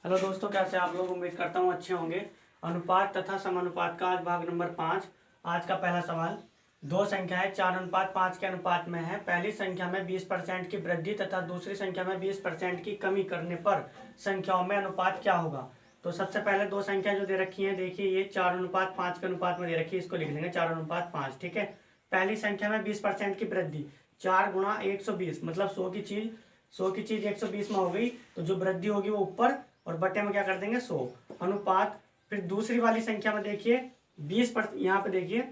Hello दोस्तों, कैसे आप लोग? उम्मीद करता हूँ अच्छे होंगे। अनुपात तथा समानुपात का आज भाग नंबर 5। आज का पहला सवाल, दो संख्याएं 4:5 के अनुपात में है। पहली संख्या में 20% की वृद्धि तथा दूसरी संख्या में 20% की कमी करने पर संख्याओं में अनुपात क्या होगा। तो सबसे पहले दो संख्या जो दे रखी है, देखिए ये 4:5 के अनुपात में दे रखी है, इसको लिख लेंगे 4:5। ठीक है। पहली संख्या में 20% की वृद्धि, 4 गुणा 120 मतलब 100 की चीज 120 में हो गई, तो जो वृद्धि होगी वो ऊपर और बटे में क्या कर देंगे 100 अनुपात। फिर दूसरी वाली संख्या में देखिए 20%, यहाँ पे देखिए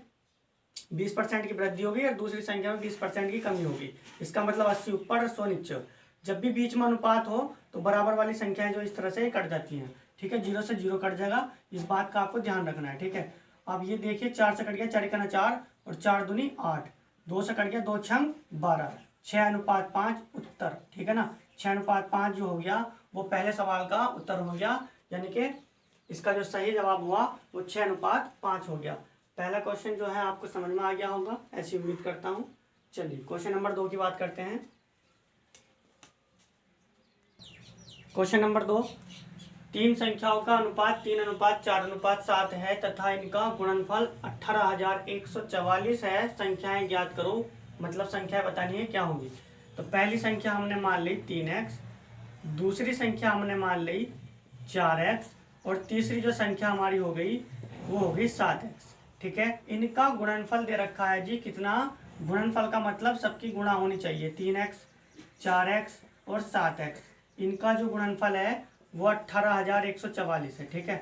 20% की वृद्धि होगी और दूसरी संख्या में 20% की कमी होगी। इसका मतलब 80 ऊपर और 100 नीचे। जब भी बीच में अनुपात हो तो बराबर वाली संख्याएं जो इस तरह से कट जाती हैं। ठीक है, 0 से 0 कट जाएगा, इस बात का आपको ध्यान रखना है। ठीक है, अब ये देखिए 4 से कट गया, 4 का 4 और 4 दूनी 8, 2 से कट गया, 2 छंग 12, 6:5 उत्तर। ठीक है ना, 6:5 जो हो गया वो पहले सवाल का उत्तर हो गया, यानी कि इसका जो सही जवाब हुआ वो 6:5 हो गया। पहला क्वेश्चन जो है आपको समझ में आ गया होगा, ऐसी उम्मीद करता हूं। चलिए क्वेश्चन नंबर 2 की बात करते हैं। क्वेश्चन नंबर 2, तीन संख्याओं का अनुपात 3:4:7 है तथा इनका गुणनफल 18,144 है। संख्याएं ज्ञात करो, मतलब संख्याएं बतानी है क्या होंगी। तो पहली संख्या हमने मान ली 3x, दूसरी संख्या हमने मान ली 4x और तीसरी जो संख्या हमारी हो गई वो हो गई 7x। ठीक है, इनका गुणनफल दे रखा है जी कितना। गुणनफल का मतलब सबकी गुणा होनी चाहिए। 3x, 4x और 7x, इनका जो गुणनफल है वो 18,144 है। ठीक है,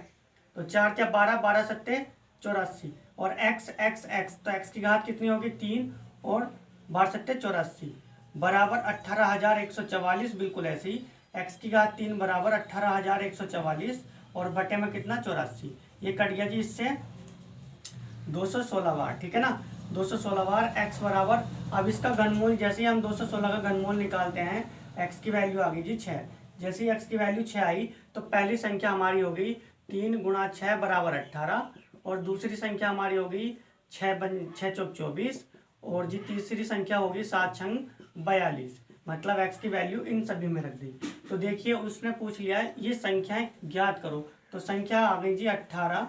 तो 4 क्या 12, 12 सत्ते 84 और x x x, तो x की घात कितनी होगी 3 और 12 सत्ते 84 बराबर 18,144। बिल्कुल ऐसे ही x की घात 3 बराबर 18,144 और बटे में कितना 84। ये कट गया जी इससे 216 बार। ठीक है ना, 216 बार x बराबर। अब इसका घनमूल, जैसे ही हम 216 का घनमूल निकालते हैं, x की वैल्यू आ गई जी 6। जैसे ही x की वैल्यू 6 आई तो पहली संख्या हमारी हो गई 3 गुणा 6 बराबर 18 और दूसरी संख्या हमारी हो गई 6 चौक 24 और जी तीसरी संख्या होगी 7 छंग 42। मतलब x की वैल्यू इन सभी में रख दी। तो देखिए उसने पूछ लिया है ये संख्याएं ज्ञात करो, तो संख्या आ गई जी 18,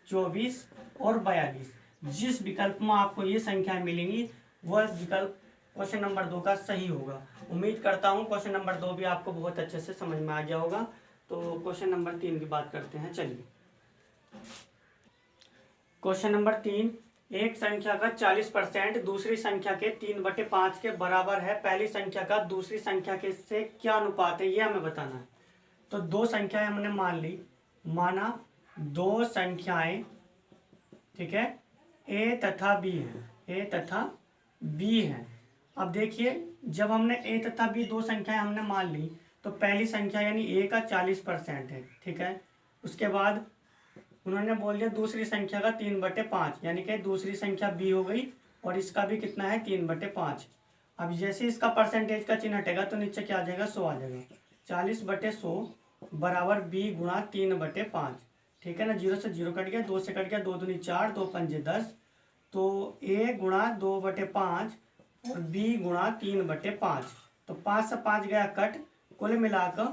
24 और 42। जिस विकल्प में आपको ये संख्याएं मिलेंगी वह विकल्प क्वेश्चन नंबर 2 का सही होगा। उम्मीद करता हूँ क्वेश्चन नंबर 2 भी आपको बहुत अच्छे से समझ में आ गया होगा। तो क्वेश्चन नंबर 3 की बात करते हैं। चलिए क्वेश्चन नंबर 3, एक संख्या का 40% दूसरी संख्या के 3/5 के बराबर है। पहली संख्या का दूसरी संख्या के से क्या अनुपात है, यह हमें बताना है। तो दो संख्याएं हमने मान ली, माना दो संख्याएं, ठीक है, a तथा b है, a तथा b है। अब देखिए जब हमने a तथा b दो संख्याएं हमने मान ली तो पहली संख्या यानी a का 40% है। ठीक है, उसके बाद उन्होंने बोल दिया दूसरी संख्या का 3/5, यानी कि दूसरी संख्या b हो गई और इसका भी कितना है 3/5। अब जैसे इसका परसेंटेज का चिन्ह हटेगा तो नीचे क्या आ जाएगा 100 आ जाएगा। 40/100 बराबर b गुणा 3/5। ठीक है ना, 0 से 0 कट गया, 2 से कट गया, 2 दूनी 4, 2 पंजे 10, तो a गुणा 2/5 और b गुणा 3/5। तो 5 से 5 गया कट, कुल मिलाकर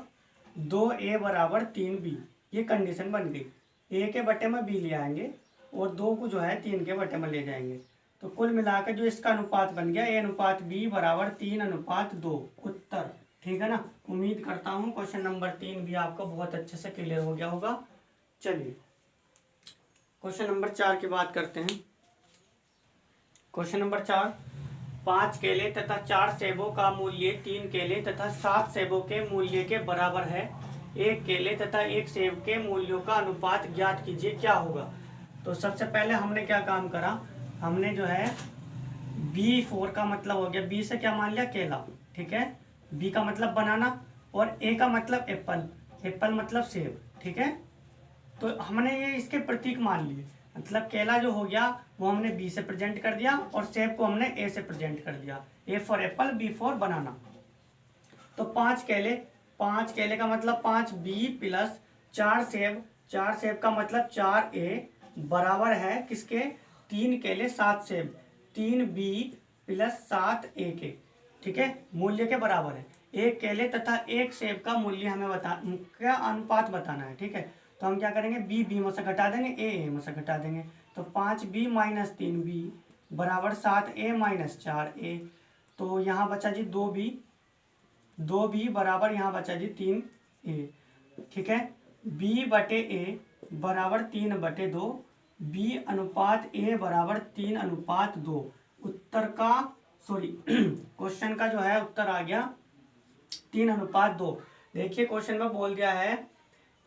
2a बराबर 3b। ये कंडीशन बन गई। a के बटे में b ले आएंगे और 2 को जो है 3 के बटे में ले जाएंगे, तो कुल मिलाकर जो इसका अनुपात बन गया a अनुपात b बराबर 3:2 उत्तर। ठीक है ना, उम्मीद करता हूँ क्वेश्चन नंबर 3 भी आपको बहुत अच्छे से क्लियर हो गया होगा। चलिए क्वेश्चन नंबर 4 की बात करते हैं। क्वेश्चन नंबर 4, 5 केले तथा 4 सेबों का मूल्य 3 केले तथा 7 सेबों के मूल्य के बराबर है। 1 केले तथा 1 सेब के मूल्यों का अनुपात ज्ञात कीजिए, क्या होगा। तो सबसे पहले हमने क्या काम करा, हमने जो है B4 का मतलब हो गया, B से क्या मान लिया केला, ठीक है, B का मतलब बनाना और A का मतलब एप्पल, एप्पल मतलब सेब। ठीक है, तो हमने ये इसके प्रतीक मान लिए, मतलब केला जो हो गया वो हमने बी से प्रेजेंट कर दिया और सेब को हमने ए से प्रेजेंट कर दिया, A for apple, B for banana. तो 5 केले, 5 केले का मतलब 5b प्लस 4 सेब, 4 सेब का मतलब 4a बराबर है किसके, 3 केले 7 सेब, 3b प्लस 7a के। ठीक है, मूल्य के बराबर है। एक केले तथा एक सेब का मूल्य हमें क्या अनुपात बताना है। ठीक है, तो हम क्या करेंगे, बी में से घटा देंगे, ए में से घटा देंगे। तो 5b माइनस 3b बराबर 7a माइनस 4a। तो यहाँ बचा जी 2b बराबर यहाँ बचा जी 3a। ठीक है, b बटे ए बराबर 3/2, b अनुपात ए बराबर 3/2। उत्तर का क्वेश्चन का जो है उत्तर आ गया 3/2। देखिए क्वेश्चन में बोल दिया है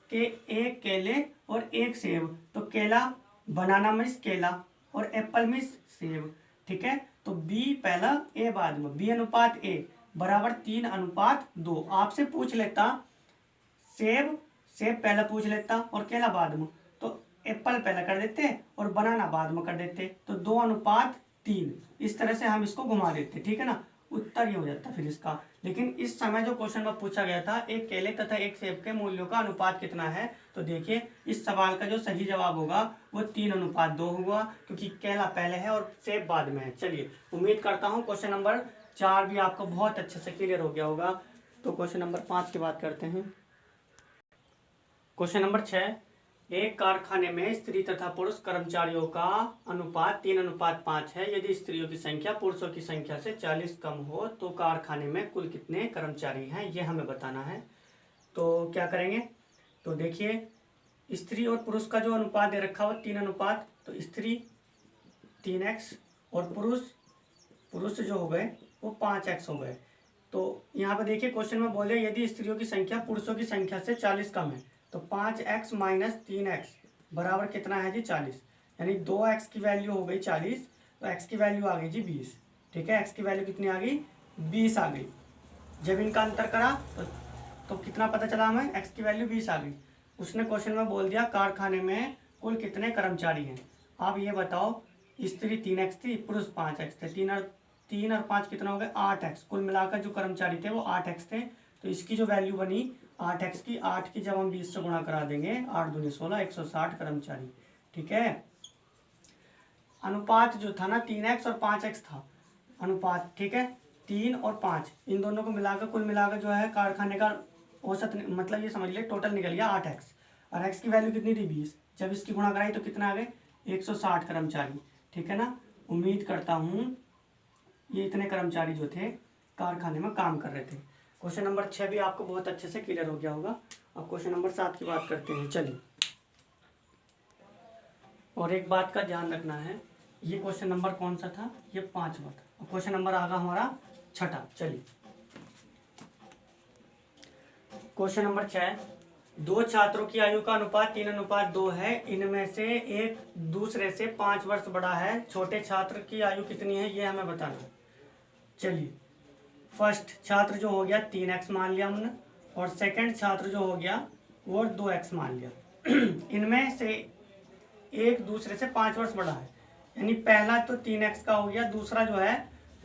कि एक केले और एक सेब, तो केला बनाना मीन्स केला और एप्पल मीन्स सेब। ठीक है, तो b पहला a बाद में, b अनुपात a बराबर 3/2। आपसे पूछ लेता सेब पहला पूछ लेता और केला बाद में, तो एप्पल पहला कर देते और बनाना बाद में कर देते, तो 2/3। इस तरह से हम इसको घुमा देते। ठीक है ना, उत्तर ये हो जाता फिर इसका। लेकिन इस समय जो क्वेश्चन में पूछा गया था एक केले तथा एक सेब के मूल्यों का अनुपात कितना है, तो देखिए इस सवाल का जो सही जवाब होगा वो 3/2 होगा, क्योंकि केला पहले है और सेब बाद में है। चलिए, उम्मीद करता हूँ क्वेश्चन नंबर 4 भी आपको बहुत अच्छे से क्लियर हो गया होगा। तो क्वेश्चन नंबर 5 की बात करते हैं। क्वेश्चन नंबर 6, एक कारखाने में स्त्री तथा पुरुष कर्मचारियों का अनुपात 3/5 है। यदि स्त्रियों की संख्या पुरुषों की संख्या से 40 कम हो तो कारखाने में कुल कितने कर्मचारी हैं, ये हमें बताना है। तो क्या करेंगे, तो देखिए स्त्री और पुरुष का जो अनुपात दे रखा हो 3 तो स्त्री 3x और पुरुष जो हो गए वो 5x हो गए। तो यहाँ पर देखिए क्वेश्चन में बोले यदि स्त्रियों की संख्या पुरुषों की संख्या से 40 कम है, तो 5x माइनस 3x बराबर कितना है जी 40, यानी 2x की वैल्यू हो गई 40, तो x की वैल्यू आ गई जी 20। ठीक है, x की वैल्यू कितनी आ गई, 20 आ गई। जब इनका अंतर करा तो कितना पता चला हमें, x की वैल्यू 20 आ गई। उसने क्वेश्चन में बोल दिया कारखाने में कुल कितने कर्मचारी हैं। आप ये बताओ, स्त्री 3x थी, पुरुष 5x थे, 3 और 5 कितना हो गए 8x। कुल मिलाकर जो कर्मचारी थे वो 8x थे। तो इसकी जो वैल्यू बनी 8x की, 8 की जब हम 20 से गुणा करा देंगे, 8 दूनी 16, 160 कर्मचारी। ठीक है, अनुपात जो था ना 3x और 5x था अनुपात। ठीक है, 3 और 5 इन दोनों को मिलाकर कुल मिलाकर जो है कारखाने का औसत, मतलब ये समझ लिया टोटल निकल गया 8x, और x की वैल्यू कितनी थी 20। जब इसकी गुणा कराई तो कितना आ गए 160 कर्मचारी। ठीक है ना, उम्मीद करता हूँ ये इतने कर्मचारी जो थे कारखाने में काम कर रहे थे। क्वेश्चन नंबर 6 भी आपको बहुत अच्छे से क्लियर हो गया होगा। अब क्वेश्चन नंबर 7 की बात करते हैं। चलिए, और एक बात का ध्यान रखना है, ये क्वेश्चन नंबर कौन सा था, ये 5वां था। क्वेश्चन नंबर आगा हमारा 6। चलिए, क्वेश्चन नंबर 6, दो छात्रों की आयु का अनुपात 3/2 है। इनमें से एक दूसरे से 5 वर्ष बड़ा है। छोटे छात्र की आयु कितनी है, ये हमें बताना है। चलिए, फर्स्ट छात्र जो हो गया 3x मान लिया हमने, और सेकंड छात्र जो हो गया वो 2x मान लिया। इनमें से एक दूसरे से 5 वर्ष बड़ा है, यानी पहला तो 3x का हो गया, दूसरा जो है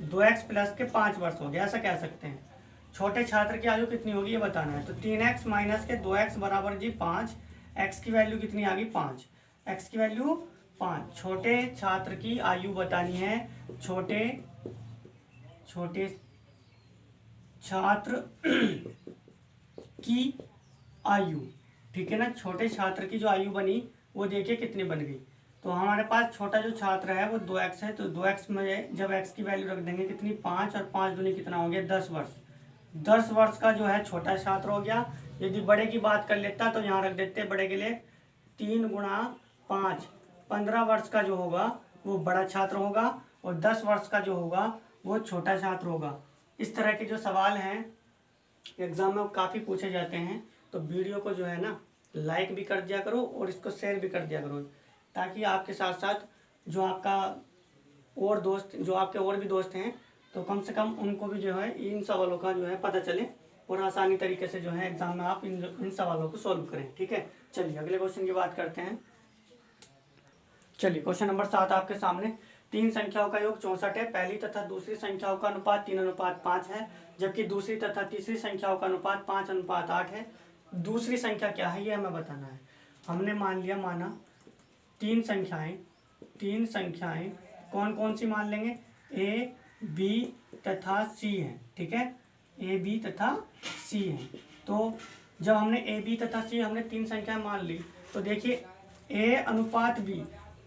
2x प्लस के 5 वर्ष हो गया, ऐसा कह सकते हैं। छोटे छात्र की आयु कितनी होगी ये बताना है। तो 3x माइनस के 2x बराबर जी 5। x की वैल्यू कितनी आ गई 5, x की वैल्यू 5। छोटे छात्र की आयु बतानी है, छोटे छात्र की आयु। ठीक है ना, छोटे छात्र की जो आयु बनी वो देखिए कितनी बन गई। तो हमारे पास छोटा जो छात्र है वो 2x है, तो 2x में जब x की वैल्यू रख देंगे कितनी 5, और 5 दूनी कितना हो गया 10 वर्ष। 10 वर्ष का जो है छोटा छात्र हो गया। यदि बड़े की बात कर लेता तो यहाँ रख देते बड़े के लिए 3 गुणा 5, 15 वर्ष का जो होगा वो बड़ा छात्र होगा, और 10 वर्ष का जो होगा वो छोटा छात्र होगा। इस तरह के जो सवाल हैं एग्जाम में काफ़ी पूछे जाते हैं, तो वीडियो को जो है ना लाइक भी कर दिया करो और इसको शेयर भी कर दिया करो, ताकि आपके साथ साथ जो आपका और दोस्त, जो आपके और भी दोस्त हैं, तो कम से कम उनको भी जो है इन सवालों का जो है पता चले, और आसानी तरीके से जो है एग्जाम में आप इन सवालों को सॉल्व करें। ठीक है, चलिए अगले क्वेश्चन की बात करते हैं। चलिए, क्वेश्चन नंबर 7 आपके सामने। 3 संख्याओं का योग 64 है। पहली तथा दूसरी संख्याओं का अनुपात 3/5 है, जबकि दूसरी तथा तीसरी संख्याओं का अनुपात 5/8 है। दूसरी संख्या क्या है ये हमें बताना है। हमने माना 3 संख्याएं कौन कौन सी मान लेंगे, a b तथा c हैं। ठीक है, ए बी तथा सी हैं। तो जब हमने ए बी तथा सी हमने तीन संख्याएं मान ली, तो देखिए ए अनुपात बी,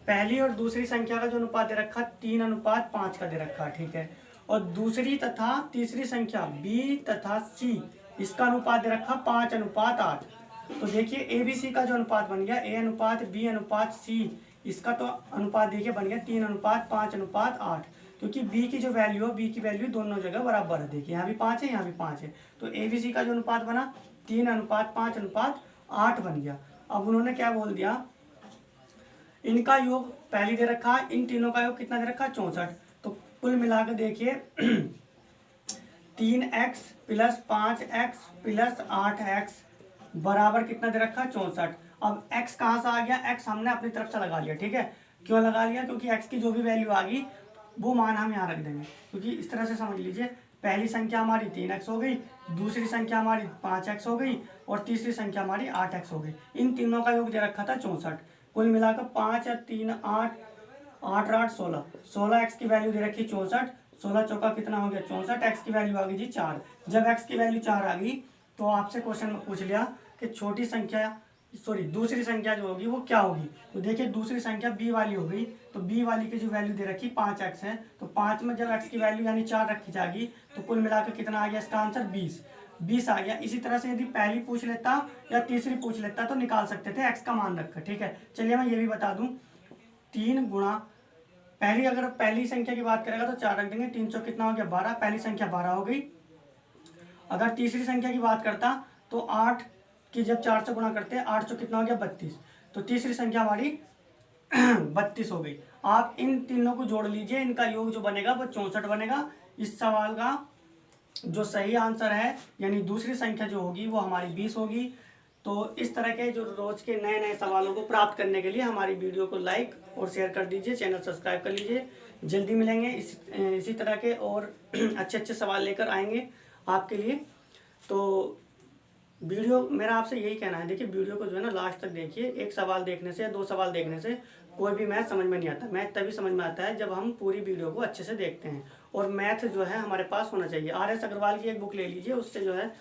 पहली और दूसरी संख्या का जो अनुपात दे रखा 3:5 का दे रखा, ठीक है। और दूसरी तथा तीसरी संख्या बी तथा सी, इसका अनुपात दे रखा 5:8। तो देखिए ए बी सी का जो अनुपात बन गया, ए अनुपात बी अनुपात सी, इसका तो अनुपात देखिए बन गया 3:5:8, क्योंकि बी की जो वैल्यू है, बी की वैल्यू दोनों जगह बराबर है। देखिए यहाँ भी 5 है, यहाँ भी 5 है, तो ए बी सी का जो अनुपात बना 3:5:8 बन गया। अब उन्होंने क्या बोल दिया, इनका योग पहली दे रखा, इन तीनों का योग कितना दे रखा 64। तो कुल मिलाकर देखिए 3x + 5x + 8x बराबर कितना दे रखा 64। अब x कहाँ से आ गया, x हमने अपनी तरफ से लगा लिया, ठीक है। क्यों लगा लिया, क्योंकि x की जो भी वैल्यू आ गई वो मान हम यहाँ रख देंगे। क्योंकि इस तरह से समझ लीजिए, पहली संख्या हमारी 3x हो गई, दूसरी संख्या हमारी 5x हो गई, और तीसरी संख्या हमारी 8x हो गई। इन तीनों का योग दे रखा था 64। कुल मिलाकर 5 और 3 8, 8 और 8 16, 16x की वैल्यू दे रखी 64, 16 चौका कितना हो गया 64, x की वैल्यू आ गई जी 4। जब x की वैल्यू 4 आ गई, तो आपसे क्वेश्चन में पूछ लिया कि छोटी संख्या, सॉरी दूसरी संख्या जो होगी वो क्या होगी। तो देखिए दूसरी संख्या b वाली हो गई, तो b वाली की जो वैल्यू दे रखी 5x है, तो 5 में जब x की वैल्यू यानी 4 रखी जाएगी, तो कुल मिलाकर कितना आ गया इसका आंसर 20 आ गया। इसी तरह से यदि पहली पूछ लेता या तीसरी पूछ लेता तो निकाल सकते थे x का मान रखकर, ठीक है। चलिए मैं ये भी बता दूं, 3 गुणा पहली, अगर पहली संख्या की बात करेगा तो 4 रख देंगे, 3 चौक कितना हो गया 12, पहली संख्या 12 हो गई। अगर तीसरी संख्या की बात करता तो 8 की जब 4 से गुणा करते हैं, 8 चौक कितना हो गया 32, तो तीसरी संख्या हमारी 32 हो गई। आप इन तीनों को जोड़ लीजिए, इनका योग जो बनेगा वो 64 बनेगा। इस सवाल का जो सही आंसर है यानी दूसरी संख्या जो होगी वो हमारी 20 होगी। तो इस तरह के जो रोज के नए नए सवालों को प्राप्त करने के लिए हमारी वीडियो को लाइक और शेयर कर दीजिए, चैनल सब्सक्राइब कर लीजिए। जल्दी मिलेंगे इसी तरह के और अच्छे अच्छे सवाल लेकर आएंगे आपके लिए। तो वीडियो मेरा आपसे यही कहना है, देखिए वीडियो को जो है ना लास्ट तक देखिए। एक सवाल देखने से, 2 सवाल देखने से कोई भी मैथ समझ में नहीं आता। मैथ तभी समझ में आता है जब हम पूरी वीडियो को अच्छे से देखते हैं। और मैथ जो है हमारे पास होना चाहिए। RS अग्रवाल की एक बुक ले लीजिए, उससे जो है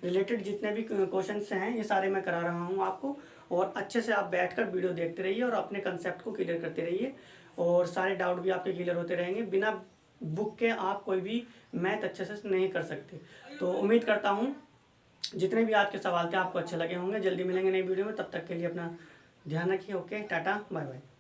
रिलेटेड जितने भी क्वेश्चन हैं ये सारे मैं करा रहा हूँ आपको। और अच्छे से आप बैठकर वीडियो देखते रहिए और अपने कंसेप्ट को क्लियर करते रहिए, और सारे डाउट भी आपके क्लियर होते रहेंगे। बिना बुक के आप कोई भी मैथ अच्छे से नहीं कर सकते। तो उम्मीद करता हूँ जितने भी आज के सवाल थे आपको अच्छे लगे होंगे। जल्दी मिलेंगे नई वीडियो में, तब तक के लिए अपना ध्यान रखिए। Okay, tata, bye bye.